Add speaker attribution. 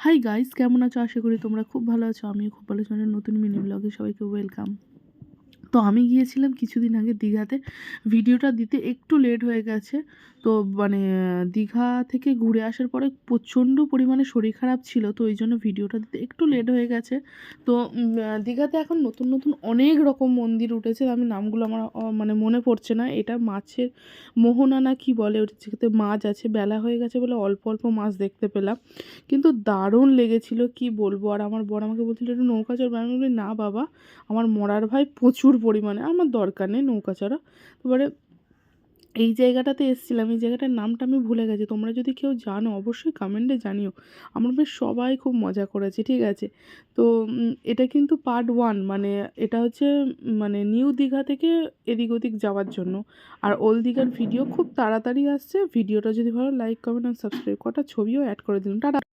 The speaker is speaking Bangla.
Speaker 1: হাই গাইস, কেমন আছো? আশা করি তোমরা খুব ভালো আছো। আমিও খুব ভালো আছি। আমার নতুন মিনি ব্লগে সবাইকে ওয়েলকাম। তো আমি গিয়েছিলাম কিছুদিন আগে দীঘাতে। ভিডিওটা দিতে একটু লেট হয়ে গেছে। তো মানে দীঘা থেকে ঘুরে আসার পরে প্রচণ্ড পরিমাণে শরীর খারাপ ছিল, তো ওই জন্য ভিডিওটা দিতে একটু লেট হয়ে গেছে। তো দীঘাতে এখন নতুন নতুন অনেক রকম মন্দির উঠেছে, আমি নামগুলো আমার মানে মনে পড়ছে না। এটা মাছের মোহনা না কি বলে, ওটা যেটাতে মাছ আছে। বেলা হয়ে গেছে বলে অল্প অল্প মাছ দেখতে পেলাম, কিন্তু দারুণ লেগেছিল কি বলবো। আর আমার বর আমাকে বলছিল একটু নৌকা চড়বে, আমি বলি না বাবা, আমার মরার ভাই প্রচুর পরিমাণে, আমার দরকার নেই নৌকা চড়া। এবারে এই জায়গাটাতে এসেছিলাম, এই জায়গাটার নামটা আমি ভুলে গেছি। তোমরা যদি কেউ জানো অবশ্যই কমেন্টে জানিও। আমরা বেশ সবাই খুব মজা করেছি, ঠিক আছে। তো এটা কিন্তু পার্ট 1, মানে এটা হচ্ছে মানে নিউ দীঘা থেকে এদিক ওদিক যাওয়ার জন্য। আর ওল্ড দীঘার ভিডিও খুব তাড়াতাড়ি আসছে। ভিডিওটা যদি ভালো লাইক কমেন্ট আর সাবস্ক্রাইব, কটা ছবিও অ্যাড করে দিলাম। টাটা।